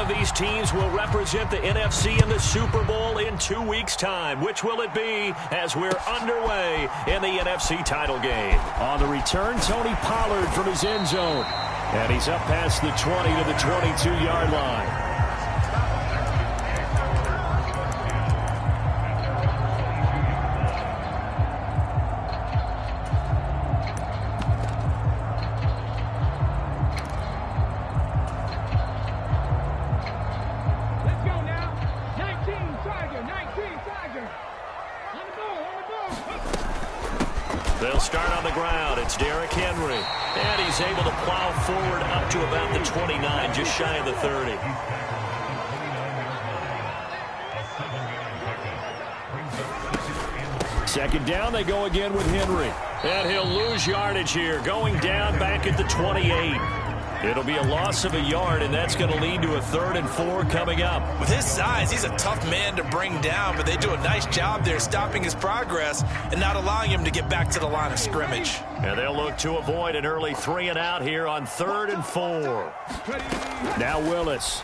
of these teams will represent the NFC in the Super Bowl in 2 weeks' time. Which will it be as we're underway in the NFC title game? On the return, Tony Pollard from his end zone. And he's up past the 20 to the 22-yard line. They'll start on the ground. It's Derrick Henry. And he's able to plow forward up to about the 29, just shy of the 30. Second down, they go again with Henry. And he'll lose yardage here, going down back at the 28. It'll be a loss of a yard, and that's going to lead to a 3rd and 4 coming up. With his size, he's a tough man to bring down, but they do a nice job there stopping his progress and not allowing him to get back to the line of scrimmage. And they'll look to avoid an early 3 and out here on 3rd and 4. Now Willis.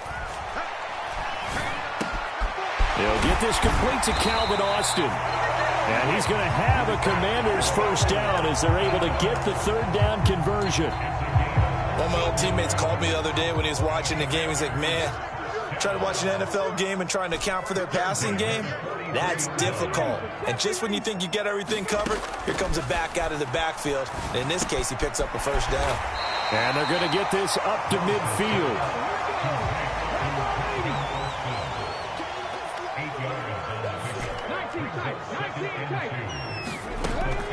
They'll get this complete to Calvin Austin. And he's going to have a Commanders first down as they're able to get the 3rd down conversion. One of my old teammates called me the other day when he was watching the game. He's like, man, trying to watch an NFL game and trying to account for their passing game, that's difficult. And just when you think you get everything covered, here comes a back out of the backfield. And in this case, he picks up a first down. And they're going to get this up to midfield.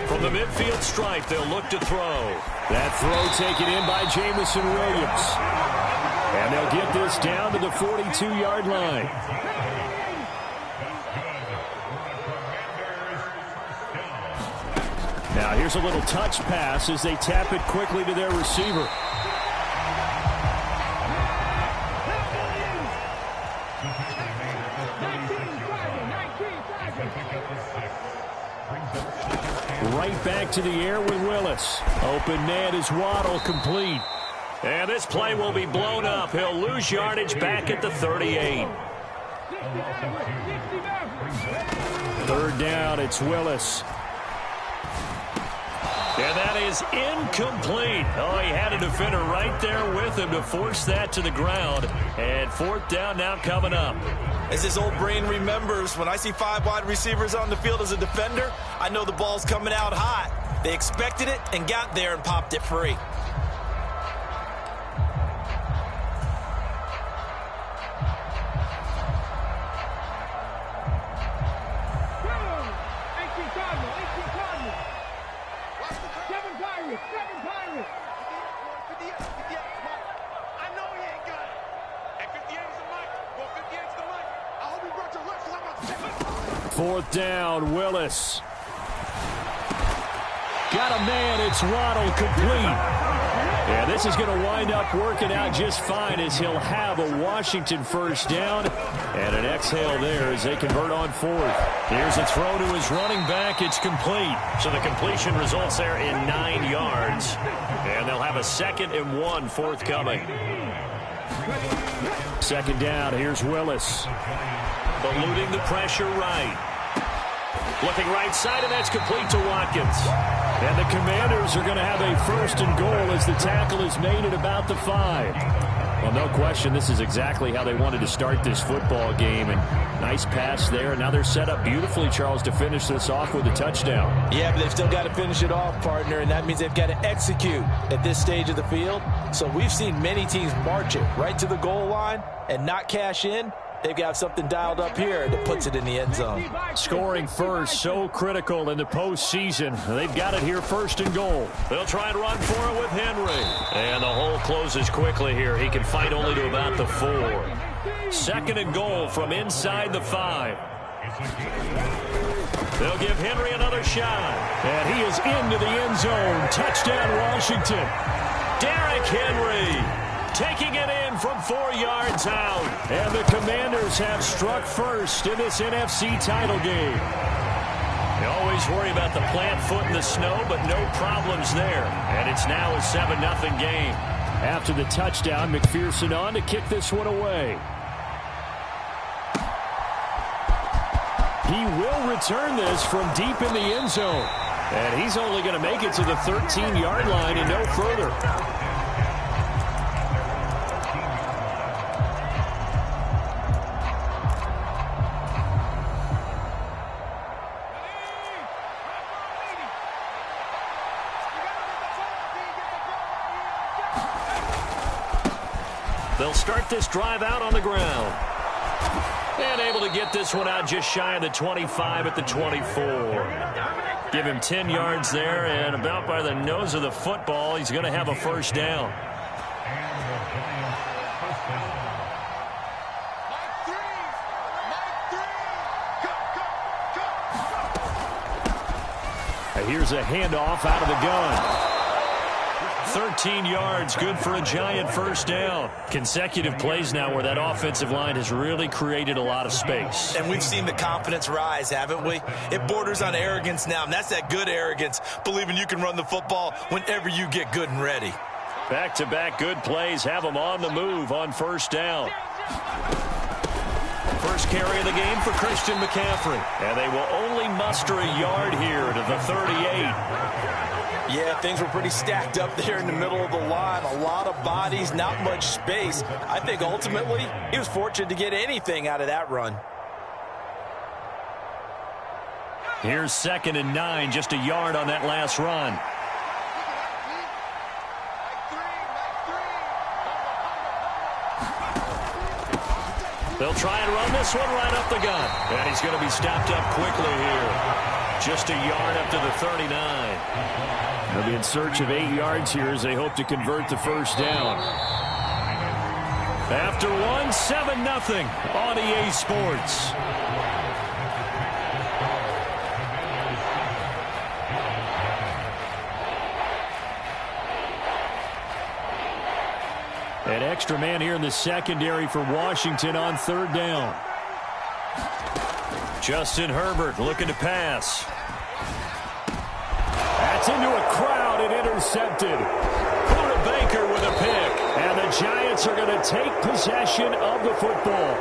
From the midfield stripe, they'll look to throw. That throw taken in by Jamison Williams. And they'll get this down to the 42-yard line. Now here's a little touch pass as they tap it quickly to their receiver. Right back to the air with Willis. Open man is Waddle, complete. And this play will be blown up. He'll lose yardage back at the 38. 3rd down, it's Willis. And that is incomplete. Oh, he had a defender right there with him to force that to the ground. And 4th down now coming up. As his old brain remembers, when I see 5 wide receivers on the field as a defender, I know the ball's coming out hot. They expected it and got there and popped it free. Fourth down, Willis. Got a man, it's Waddle, complete. Yeah, this is going to wind up working out just fine as he'll have a Washington first down. And an exhale there as they convert on 4th. Here's a throw to his running back. It's complete. So the completion results there in 9 yards. And they'll have a 2nd and 1 forthcoming. 2nd down, here's Willis. Eluding the pressure right. Looking right side, and that's complete to Watkins. And the Commanders are going to have a 1st and goal as the tackle is made at about the 5. Well, no question, this is exactly how they wanted to start this football game. And nice pass there. And now they're set up beautifully, Charles, to finish this off with a touchdown. Yeah, but they've still got to finish it off, partner, and that means they've got to execute at this stage of the field. So we've seen many teams march it right to the goal line and not cash in. They've got something dialed up here that puts it in the end zone. Scoring first, so critical in the postseason. They've got it here 1st and goal. They'll try and run for it with Henry. And the hole closes quickly here. He can fight only to about the 4. 2nd and goal from inside the 5. They'll give Henry another shot. And he is into the end zone. Touchdown, Washington. Derrick Henry taking it in from 4 yards out. And the Commanders have struck first in this NFC title game. You always worry about the plant foot in the snow, but no problems there. And it's now a 7-0 game. After the touchdown, McPherson on to kick this one away. He will return this from deep in the end zone. And he's only going to make it to the 13-yard line and no further. They'll start this drive out on the ground. And able to get this one out just shy of the 25 at the 24. Give him 10 yards there, and about by the nose of the football, he's going to have a first down. Here's a handoff out of the gun. 13 yards, good for a giant first down. Consecutive plays now where that offensive line has really created a lot of space. And we've seen the confidence rise, haven't we? It borders on arrogance now, and that's that good arrogance, believing you can run the football whenever you get good and ready. Back-to-back good plays have them on the move on first down. First carry of the game for Christian McCaffrey. And they will only muster a yard here to the 38. Yeah, things were pretty stacked up there in the middle of the line. A lot of bodies, not much space. I think ultimately he was fortunate to get anything out of that run. Here's 2nd and 9, just a yard on that last run. They'll try and run this one right up the gut. And he's going to be stopped up quickly here. Just a yard up to the 39. They'll be in search of 8 yards here as they hope to convert the first down. After one, 7-0 on EA Sports. An extra man here in the secondary for Washington on 3rd down. Justin Herbert looking to pass. That's into a crowd and intercepted. Buda Baker with a pick. And the Giants are going to take possession of the football.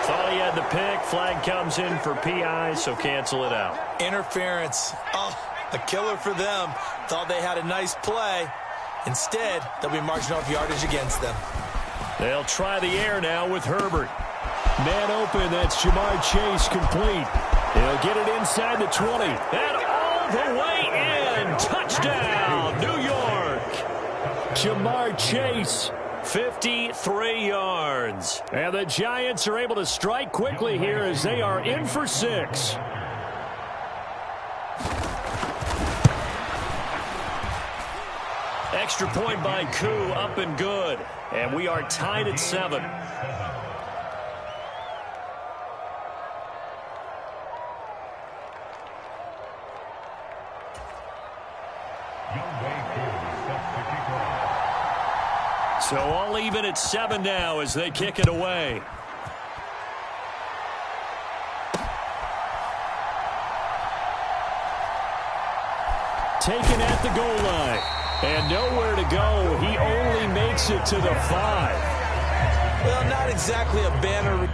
Thought he had the pick. Flag comes in for PI, so cancel it out. Interference. Oh, a killer for them. Thought they had a nice play. Instead, they'll be marching off yardage against them. They'll try the air now with Herbert. Man open, that's Jamar Chase complete. He'll get it inside the 20. And all the way in. Touchdown, New York. Jamar Chase, 53 yards. And the Giants are able to strike quickly here as they are in for 6. Extra point by Koo, up and good. And we are tied at 7. So all even at 7 now as they kick it away. Taken at the goal line. And nowhere to go. He only makes it to the 5. Well, not exactly a banner.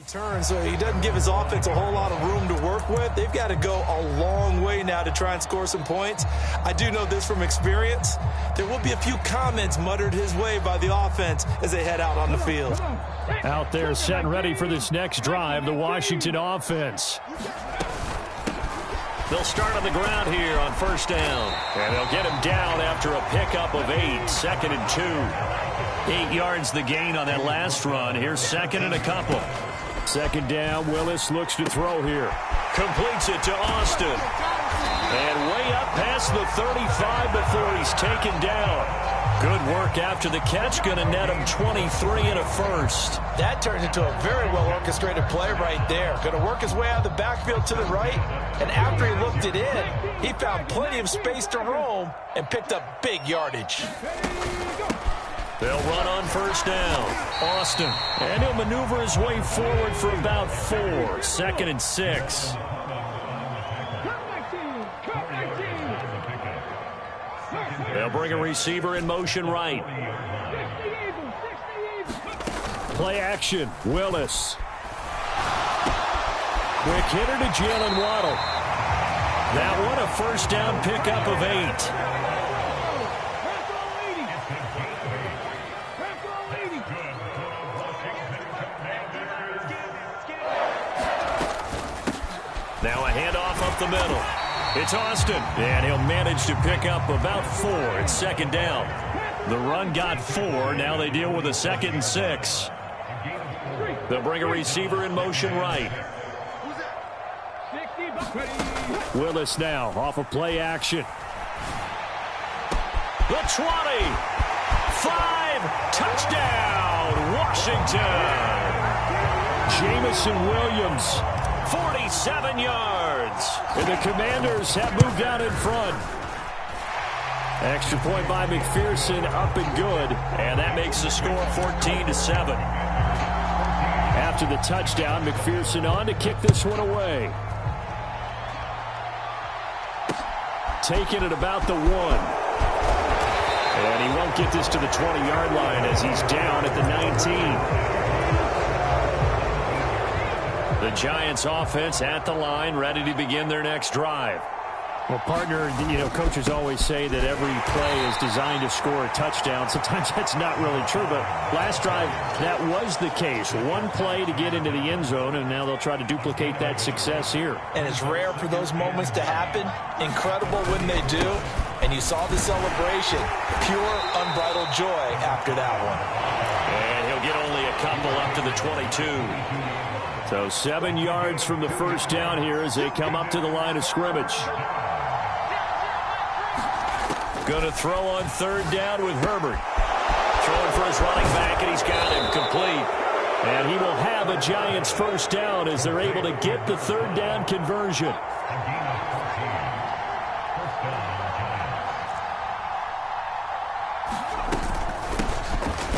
Turn, so he doesn't give his offense a whole lot of room to work with. They've got to go a long way now to try and score some points. I do know this from experience. There will be a few comments muttered his way by the offense as they head out on the field. Out there set and ready for this next drive, the Washington offense. They'll start on the ground here on first down. And they'll get him down after a pickup of 8, 2nd and 2. 8 yards the gain on that last run. Here's 2nd and a couple. 2nd down, Willis looks to throw here. Completes it to Austin. And way up past the 35 before he's taken down. Good work after the catch. Going to net him 23 and a first. That turns into a very well-orchestrated play right there. Going to work his way out of the backfield to the right. And after he looked it in, he found plenty of space to roam and picked up big yardage. They'll run on first down. Austin. And he'll maneuver his way forward for about 4. 2nd and 6. They'll bring a receiver in motion right. Play action. Willis. Quick hitter to Jalen Waddle. That one a first down pickup of 8. Now a handoff up the middle. It's Austin, and he'll manage to pick up about 4. It's 2nd down. The run got 4. Now they deal with a 2nd and 6. They'll bring a receiver in motion right. Willis now off of play action. The 20. 5. Touchdown, Washington. Jamison Williams. 47 yards. And the Commanders have moved out in front. Extra point by McPherson, up and good. And that makes the score 14-7. After the touchdown, McPherson on to kick this one away. Taking it about the 1. And he won't get this to the 20-yard line as he's down at the 19. The Giants offense at the line, ready to begin their next drive. Well, partner, coaches always say that every play is designed to score a touchdown. Sometimes that's not really true, but last drive, that was the case. One play to get into the end zone, and now they'll try to duplicate that success here. And it's rare for those moments to happen. Incredible when they do. And you saw the celebration. Pure, unbridled joy after that one. And he'll get only a couple up to the 22. So 7 yards from the first down here as they come up to the line of scrimmage. Going to throw on 3rd down with Herbert. Throwing for his running back, and he's got him complete. And he will have a Giants first down as they're able to get the 3rd down conversion.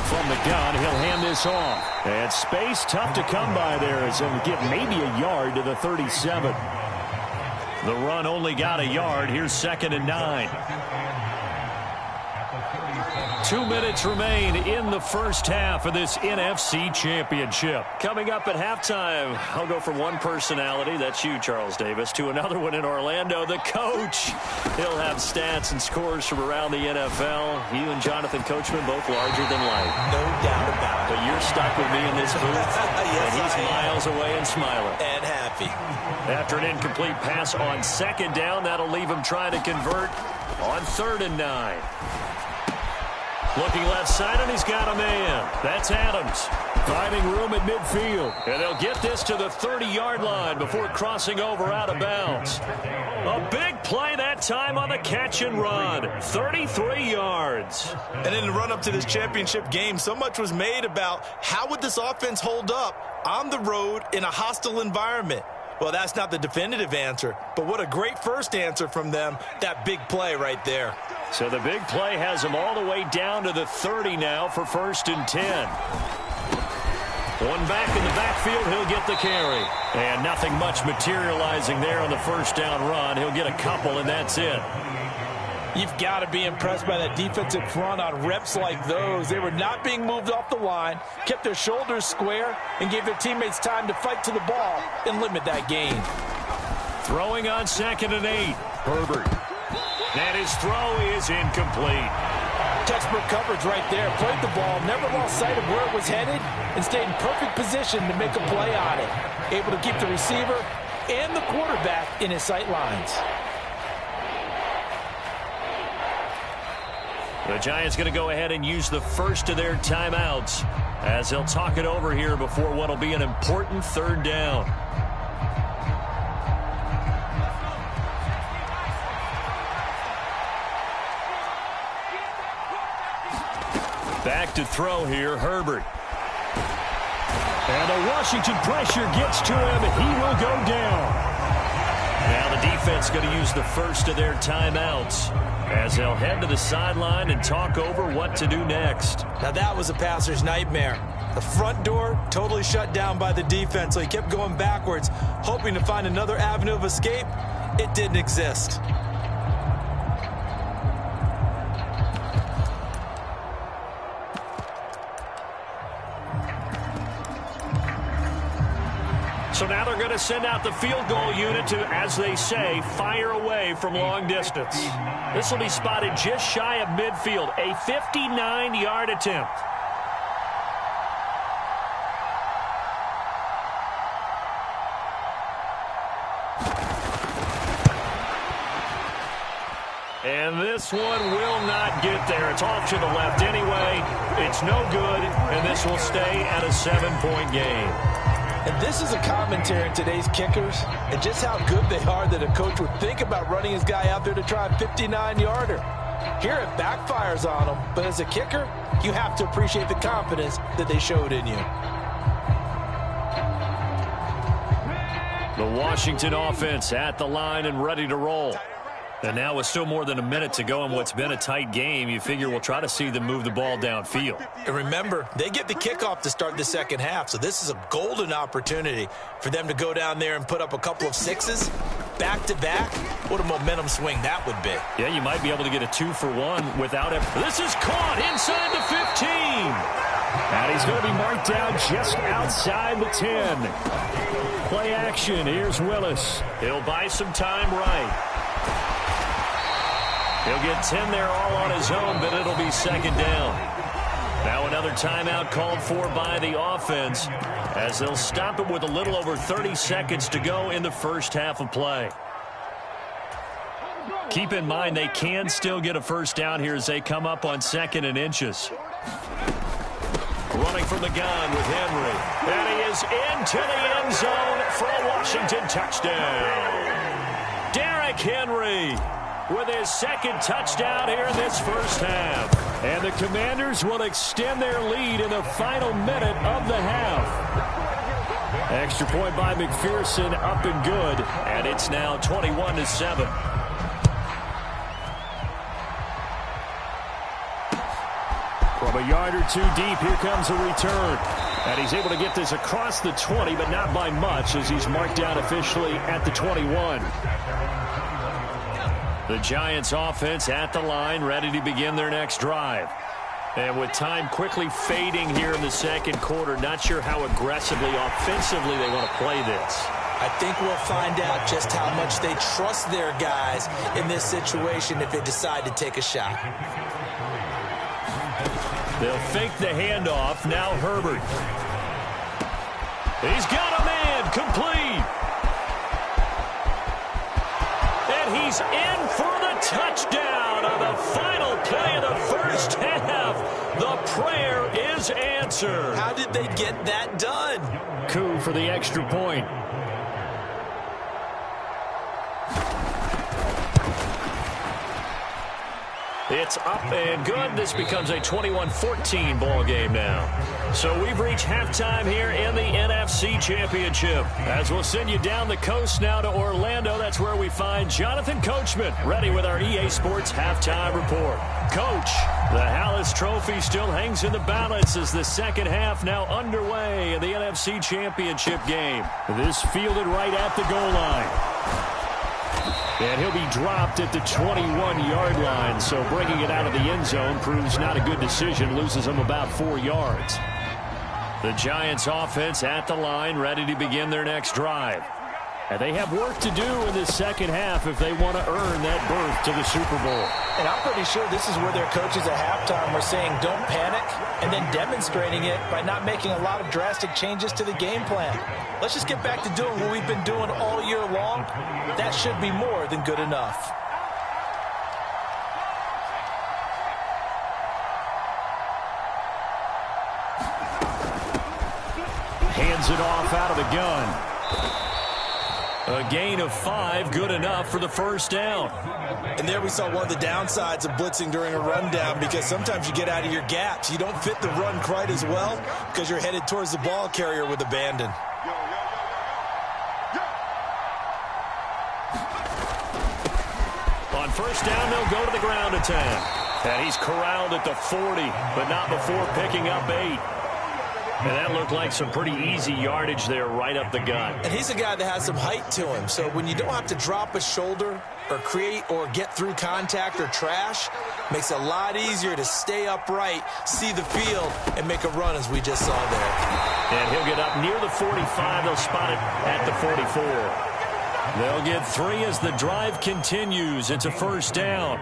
From the gun, he'll hand this off. And space tough to come by there as he'll get maybe a yard to the 37. The run only got a yard. Here's 2nd and 9. 2 minutes remain in the first half of this NFC Championship. Coming up at halftime, I'll go from one personality, that's you, Charles Davis, to another one in Orlando, the coach. He'll have stats and scores from around the NFL. You and Jonathan Coachman both larger than life. No doubt about it. But you're stuck with me in this booth, yes, and he's miles away and smiling. And happy. After an incomplete pass on 2nd down, that'll leave him trying to convert on 3rd and 9. Looking left side, and he's got a man. That's Adams. Finding room at midfield. And they'll get this to the 30-yard line before crossing over out of bounds. A big play that time on the catch and run. 33 yards. And in the run-up to this championship game, so much was made about how would this offense hold up on the road in a hostile environment. Well, that's not the definitive answer, but what a great first answer from them, that big play right there. So the big play has him all the way down to the 30 now for 1st and 10. One back in the backfield, he'll get the carry. And nothing much materializing there on the first down run. He'll get a couple, and that's it. You've got to be impressed by that defensive front on reps like those. They were not being moved off the line, kept their shoulders square, and gave their teammates time to fight to the ball and limit that gain. Throwing on 2nd and 8. Herbert. And his throw is incomplete. Textbook coverage right there. Played the ball, never lost sight of where it was headed, and stayed in perfect position to make a play on it. Able to keep the receiver and the quarterback in his sight lines. The Giants going to go ahead and use the first of their timeouts as they'll talk it over here before what will be an important 3rd down. Back to throw here, Herbert. And the Washington pressure gets to him. He will go down. Now the defense going to use the first of their timeouts as they'll head to the sideline and talk over what to do next. Now that was a passer's nightmare. The front door totally shut down by the defense, so he kept going backwards, hoping to find another avenue of escape. It didn't exist. So now they're going to send out the field goal unit to, as they say, fire away from long distance. This will be spotted just shy of midfield, a 59-yard attempt. And this one will not get there. It's off to the left anyway. It's no good, and this will stay at a 7-point game. And this is a commentary on today's kickers and just how good they are that a coach would think about running his guy out there to try a 59-yarder. Here it backfires on him, but as a kicker, you have to appreciate the confidence that they showed in you. The Washington offense at the line and ready to roll. And now with still more than a minute to go in what's been a tight game, you figure we'll try to see them move the ball downfield. And remember, they get the kickoff to start the second half, so this is a golden opportunity for them to go down there and put up a couple of sixes back-to-back. What a momentum swing that would be. Yeah, you might be able to get a 2-for-1 without it. This is caught inside the 15. And he's going to be marked down just outside the 10. Play action. Here's Willis. He'll buy some time right. He'll get 10 there all on his own, but it'll be 2nd down. Now another timeout called for by the offense as they'll stop it with a little over 30 seconds to go in the first half of play. Keep in mind they can still get a first down here as they come up on 2nd and inches. Running from the gun with Henry. And he is into the end zone for a Washington touchdown. Derrick Henry with his 2nd touchdown here in this first half. And the Commanders will extend their lead in the final minute of the half. Extra point by McPherson, up and good. And it's now 21-7. From a yard or 2 deep, here comes a return. And he's able to get this across the 20, but not by much as he's marked down officially at the 21. The Giants offense at the line, ready to begin their next drive. And with time quickly fading here in the second quarter, not sure how aggressively, offensively they want to play this. I think we'll find out just how much they trust their guys in this situation if they decide to take a shot. They'll fake the handoff. Now Herbert. He's got a man complete. And he's in for the touchdown on the final play of the first half. The prayer is answered. How did they get that done? Coup for the extra point. It's up and good. This becomes a 21-14 ball game now. So we've reached halftime here in the NFC Championship. As we'll send you down the coast now to Orlando, that's where we find Jonathan Coachman ready with our EA Sports halftime report. Coach, the Hallis Trophy still hangs in the balance as the second half now underway in the NFC Championship game. This fielded right at the goal line. And he'll be dropped at the 21-yard line. So bringing it out of the end zone proves not a good decision. Loses him about 4 yards. The Giants offense at the line, ready to begin their next drive. And they have work to do in the second half if they want to earn that berth to the Super Bowl. And I'm pretty sure this is where their coaches at halftime were saying don't panic, and then demonstrating it by not making a lot of drastic changes to the game plan. Let's just get back to doing what we've been doing all year long. That should be more than good enough. Hands it off out of the gun. A gain of 5, good enough for the first down. And there we saw one of the downsides of blitzing during a rundown, because sometimes you get out of your gaps. You don't fit the run quite as well because you're headed towards the ball carrier with abandon. On first down, they'll go to the ground attack. And he's corralled at the 40, but not before picking up 8. And that looked like some pretty easy yardage there right up the gut. And he's a guy that has some height to him. So when you don't have to drop a shoulder or create or get through contact or trash, makes it a lot easier to stay upright, see the field, and make a run as we just saw there. And he'll get up near the 45. They'll spot it at the 44. They'll get 3 as the drive continues. It's a first down.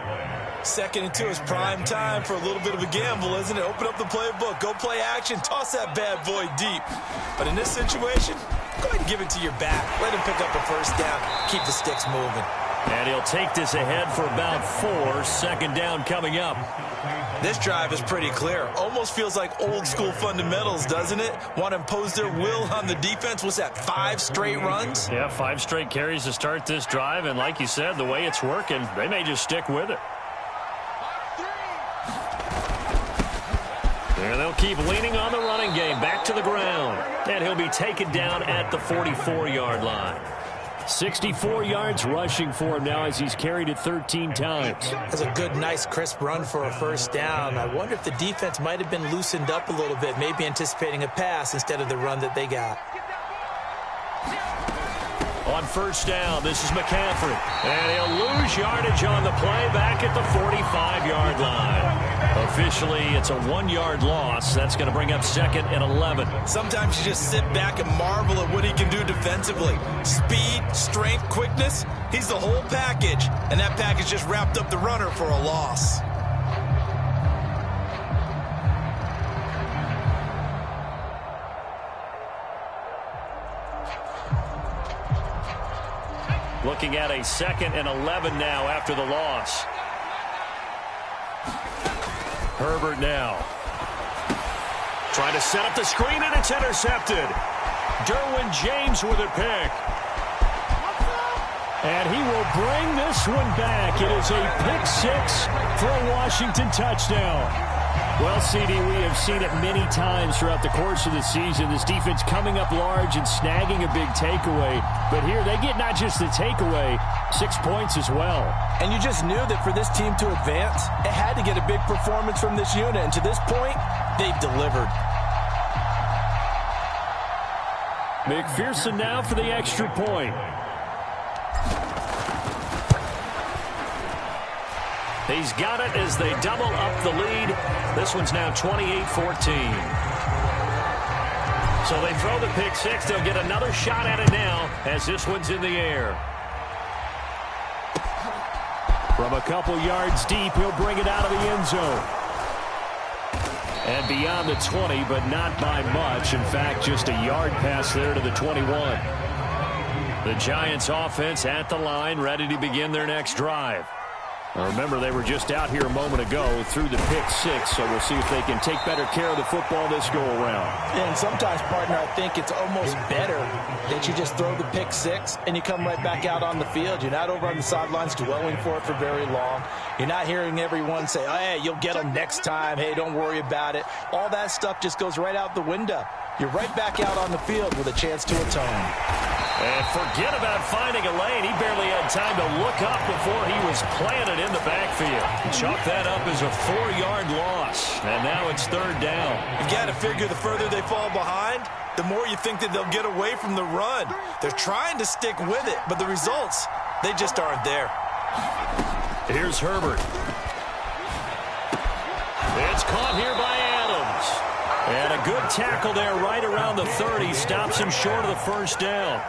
2nd and 2 is prime time for a little bit of a gamble, isn't it? Open up the playbook, go play action, toss that bad boy deep. But in this situation, go ahead and give it to your back. Let him pick up a first down. Keep the sticks moving. And he'll take this ahead for about 4. Second down coming up. This drive is pretty clear. Almost feels like old school fundamentals, doesn't it? Want to impose their will on the defense. What's that, 5 straight runs? Yeah, 5 straight carries to start this drive. And like you said, the way it's working, they may just stick with it. And they'll keep leaning on the running game. Back to the ground. And he'll be taken down at the 44-yard line. 64 yards rushing for him now as he's carried it 13 times. That's a good, nice, crisp run for a first down. I wonder if the defense might have been loosened up a little bit, maybe anticipating a pass instead of the run that they got. On first down, this is McCaffrey. And he'll lose yardage on the play back at the 45-yard line. Officially, it's a 1-yard loss. That's going to bring up 2nd and 11. Sometimes you just sit back and marvel at what he can do defensively. Speed, strength, quickness, he's the whole package. And that package just wrapped up the runner for a loss. Looking at a 2nd and 11 now after the loss. Herbert now. Trying to set up the screen, and it's intercepted. Derwin James with a pick. And he will bring this one back. It is a pick 6 for a Washington touchdown. Well, CD, we have seen it many times throughout the course of the season. This defense coming up large and snagging a big takeaway. But here they get not just the takeaway, 6 points as well. And you just knew that for this team to advance, it had to get a big performance from this unit. And to this point, they've delivered. McPherson now for the extra point. He's got it as they double up the lead. This one's now 28-14. So they throw the pick 6. They'll get another shot at it now as this one's in the air. From a couple yards deep, he'll bring it out of the end zone. And beyond the 20, but not by much. In fact, just a yard pass there to the 21. The Giants offense at the line, ready to begin their next drive. Now remember, they were just out here a moment ago through the pick 6, so we'll see if they can take better care of the football this go-around. And sometimes, partner, I think it's almost better that you just throw the pick 6 and you come right back out on the field. You're not over on the sidelines dwelling for it for very long. You're not hearing everyone say, oh, hey, you'll get them next time. Hey, don't worry about it. All that stuff just goes right out the window. You're right back out on the field with a chance to atone. And forget about finding a lane. He barely had time to look up before he was planted in the backfield. Chalk that up as a 4-yard loss. And now it's 3rd down. You got to figure the further they fall behind, the more you think that they'll get away from the run. They're trying to stick with it, but the results, They just aren't there. Here's Herbert. It's caught here by Adams. And a good tackle there right around the 30. Stops him short of the first down.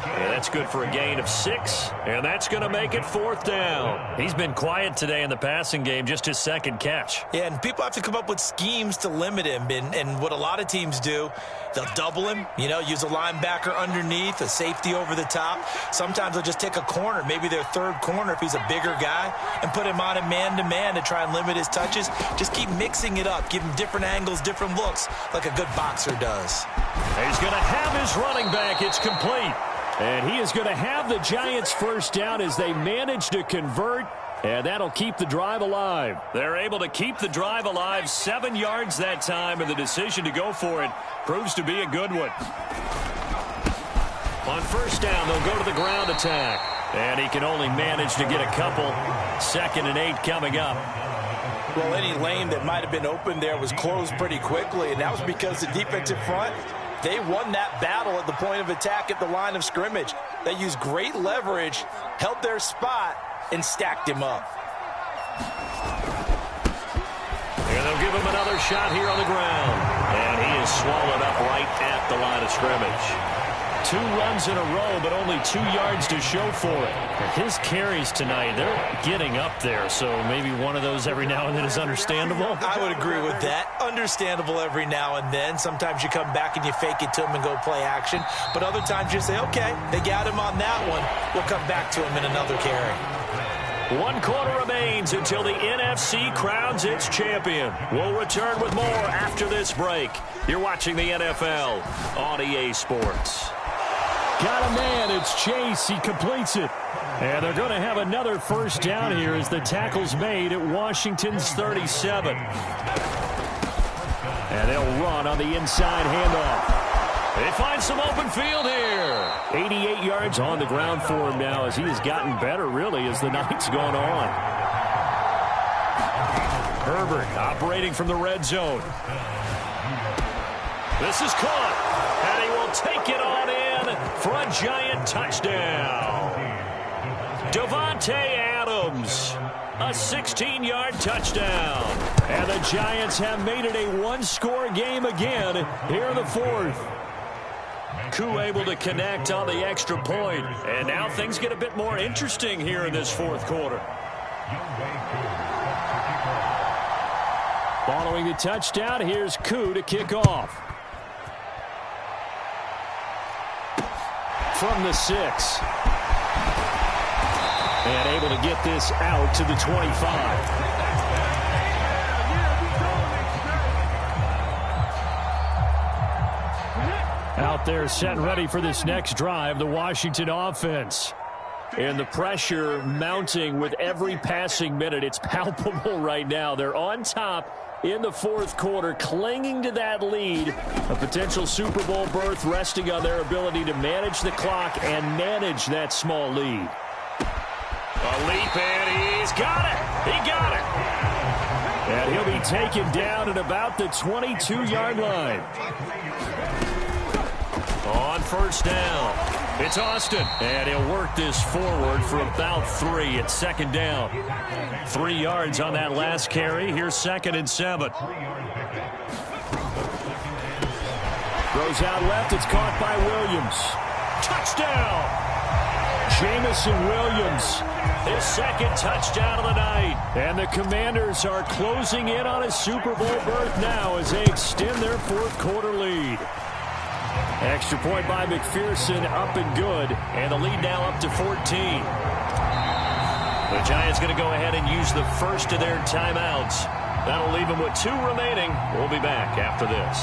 And that's good for a gain of 6, and that's going to make it 4th down. He's been quiet today in the passing game, just his second catch. Yeah, and people have to come up with schemes to limit him, and what a lot of teams do, they'll double him, use a linebacker underneath, a safety over the top. Sometimes they'll just take a corner, maybe their third corner if he's a bigger guy, and put him on a man-to-man to try and limit his touches. Just keep mixing it up, give him different angles, different looks, like a good boxer does. He's going to have his running back. It's complete. And he is going to have the Giants first down as they manage to convert, and that'll keep the drive alive. They're able to keep the drive alive, 7 yards that time, and the decision to go for it proves to be a good one. On first down, they'll go to the ground attack, and he can only manage to get a couple. 2nd and 8 coming up. Well, any lane that might have been open there was closed pretty quickly, and that was because the defensive front, they won that battle at the point of attack at the line of scrimmage. They used great leverage, held their spot, and stacked him up. And they'll give him another shot here on the ground. And he is swallowed up right at the line of scrimmage. 2 runs in a row, but only 2 yards to show for it. And his carries tonight, they're getting up there, so maybe one of those every now and then is understandable. I would agree with that. Understandable every now and then. Sometimes you come back and you fake it to him and go play action. But other times you say, okay, they got him on that one. We'll come back to him in another carry. 1 quarter remains until the NFC crowns its champion. We'll return with more after this break. You're watching the NFL on EA Sports. Got a man. It's Chase. He completes it. And they're going to have another first down here as the tackle's made at Washington's 37. And they'll run on the inside handoff. They find some open field here. 88 yards on the ground for him now as he has gotten better, really, as the night's gone on. Herbert operating from the red zone. This is caught, and he will take it on in for a Giant touchdown. Davante Adams, a 16-yard touchdown. And the Giants have made it a 1-score game again here in the 4th. Koo able to connect on the extra point. And now things get a bit more interesting here in this 4th quarter. Following the touchdown, here's Koo to kick off. From the 6. And able to get this out to the 25. Out there set and ready for this next drive, the Washington offense. And the pressure mounting with every passing minute. It's palpable right now. They're on top in the 4th quarter, clinging to that lead. A potential Super Bowl berth resting on their ability to manage the clock and manage that small lead. A leap, and he's got it. He got it. And he'll be taken down at about the 22-yard line. On first down, it's Austin. And he'll work this forward for about 3 at 2nd down. 3 yards on that last carry. Here's 2nd and 7. Throws out left. It's caught by Williams. Touchdown! Jamison Williams, his 2nd touchdown of the night. And the Commanders are closing in on a Super Bowl berth now as they extend their 4th quarter lead. Extra point by McPherson, up and good. And the lead now up to 14. The Giants going to go ahead and use the first of their timeouts. That'll leave them with 2 remaining. We'll be back after this.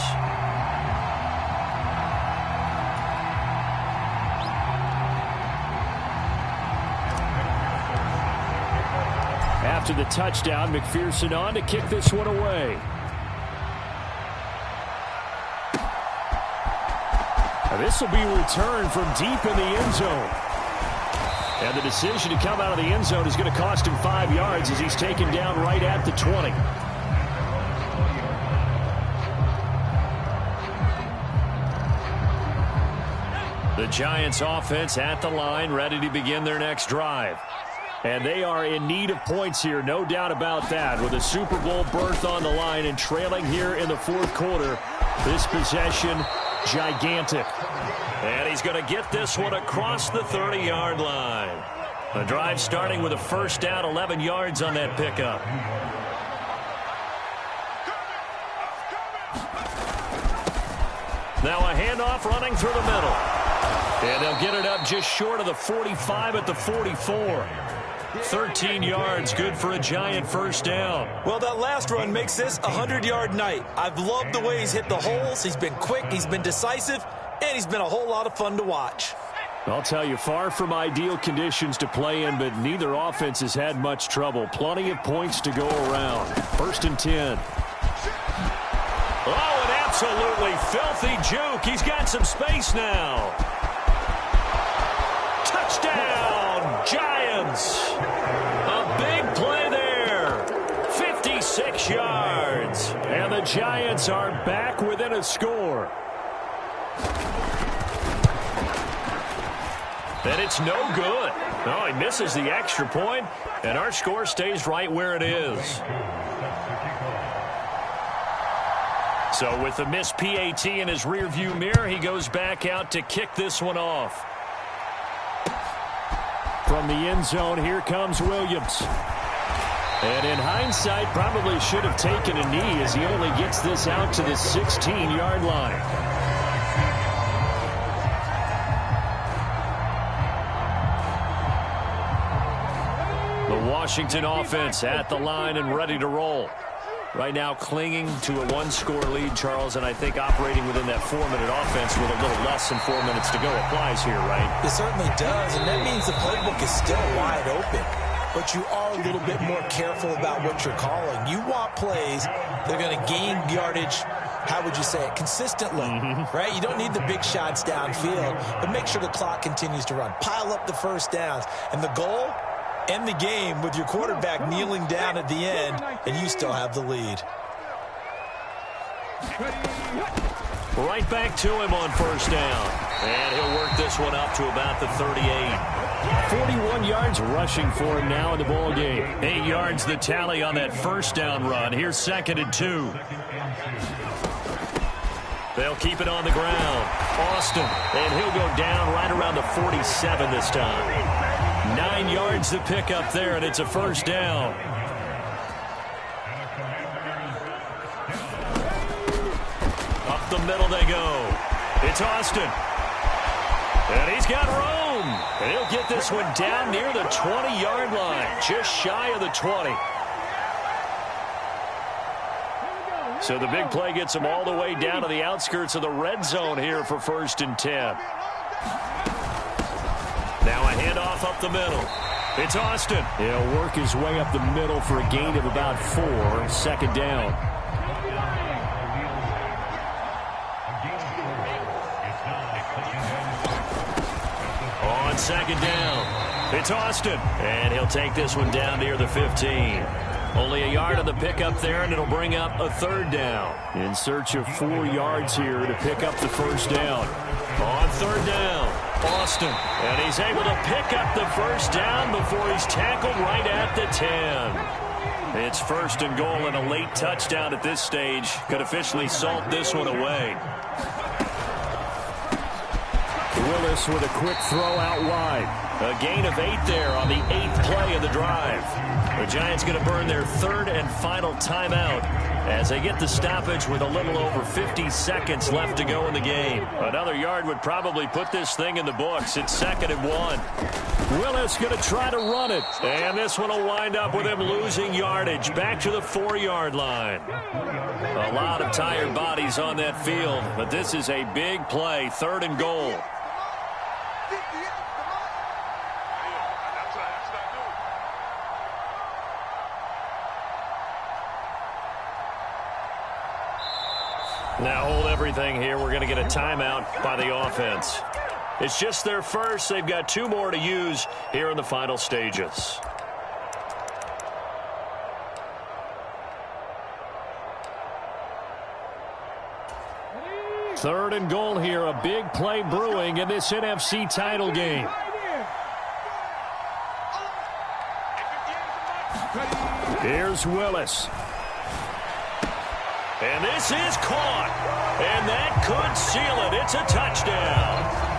After the touchdown, McPherson on to kick this one away. Now this will be returned from deep in the end zone. And the decision to come out of the end zone is going to cost him 5 yards as he's taken down right at the 20. The Giants offense at the line, ready to begin their next drive. And they are in need of points here, no doubt about that. With a Super Bowl berth on the line and trailing here in the fourth quarter, this possession, gigantic. And he's going to get this one across the 30-yard line. The drive starting with a first down, 11 yards on that pickup. Now a handoff running through the middle. And they'll get it up just short of the 45 at the 44. 13 yards, good for a Giant first down. Well, that last run makes this a 100-yard night. I've loved the way he's hit the holes. He's been quick, he's been decisive, and he's been a whole lot of fun to watch. I'll tell you, far from ideal conditions to play in, but neither offense has had much trouble. Plenty of points to go around. First and 10. Oh, an absolutely filthy juke. He's got some space now. Touchdown, Giants. A big play there. 56 yards. And the Giants are back within a score. And it's no good. No, he misses the extra point, and our score stays right where it is. So with the missed PAT in his rearview mirror, he goes back out to kick this one off. From the end zone, here comes Williams. And in hindsight, probably should have taken a knee as he only gets this out to the 16-yard line. The Washington offense at the line and ready to roll. Right now clinging to a one-score lead, Charles, and I think operating within that 4-minute offense with a little less than 4 minutes to go applies here, right? It certainly does, and that means the playbook is still wide open. But you are a little bit more careful about what you're calling. You want plays that are going to gain yardage, how would you say it, consistently, right? You don't need the big shots downfield, but make sure the clock continues to run. Pile up the first downs. And the goal? End the game with your quarterback kneeling down at the end, and you still have the lead. Right back to him on first down. And he'll work this one up to about the 38. 41 yards rushing for him now in the ball game. 8 yards the tally on that first down run. Here's 2nd and 2. They'll keep it on the ground. Austin, and he'll go down right around the 47 this time. 9 yards to pick up there, and it's a first down. Up the middle they go. It's Austin. And he's got room. And he'll get this one down near the 20-yard line, just shy of the 20. So the big play gets him all the way down to the outskirts of the red zone here for 1st and 10. Now a handoff up the middle. It's Austin. He'll work his way up the middle for a gain of about 4. 2nd down. On 2nd down, it's Austin. And he'll take this one down near the 15. Only a yard on the pickup there, and it'll bring up a 3rd down. In search of 4 yards here to pick up the first down. On 3rd down, Austin. And he's able to pick up the first down before he's tackled right at the 10. It's 1st and goal, and a late touchdown at this stage could officially salt this one away. Willis with a quick throw out wide. A gain of 8 there on the 8th play of the drive. The Giants going to burn their 3rd and final timeout as they get the stoppage with a little over 50 seconds left to go in the game. Another yard would probably put this thing in the books. It's 2nd and 1. Willis going to try to run it. And this one will wind up with him losing yardage back to the 4-yard line. A lot of tired bodies on that field, but this is a big play. 3rd and goal. Now hold everything here. We're going to get a timeout by the offense. It's just their first. They've got 2 more to use here in the final stages. Third and goal here. A big play brewing in this NFC title game. Here's Willis. And this is caught. And that could seal it. It's a touchdown.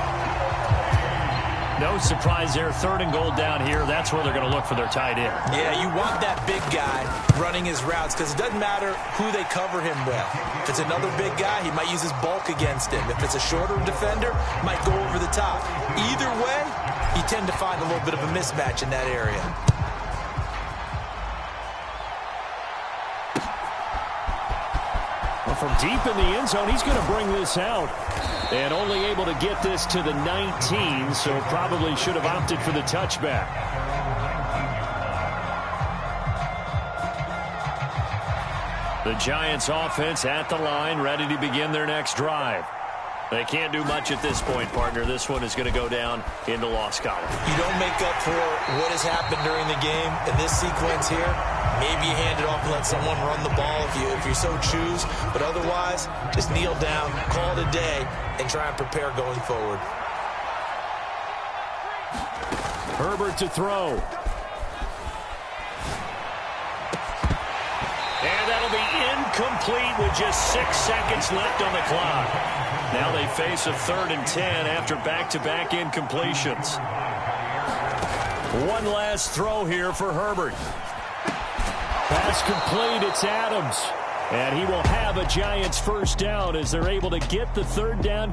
No surprise there. Third and goal down here. That's where they're going to look for their tight end. Yeah, you want that big guy running his routes because it doesn't matter who they cover him with. If it's another big guy, he might use his bulk against him. If it's a shorter defender, might go over the top. Either way, you tend to find a little bit of a mismatch in that area. Well, from deep in the end zone, he's going to bring this out. And only able to get this to the 19, so probably should have opted for the touchback. The Giants offense at the line, ready to begin their next drive. They can't do much at this point, partner. This one is going to go down in the loss column. You don't make up for what has happened during the game in this sequence here. Maybe you hand it off and let someone run the ball if you so choose. But otherwise, just kneel down, call it a day, and try and prepare going forward. Herbert to throw. And that'll be incomplete with just 6 seconds left on the clock. Now they face a 3rd and 10 after back-to-back incompletions. One last throw here for Herbert. Pass complete. It's Adams. And he will have a Giants first down as they're able to get the third down.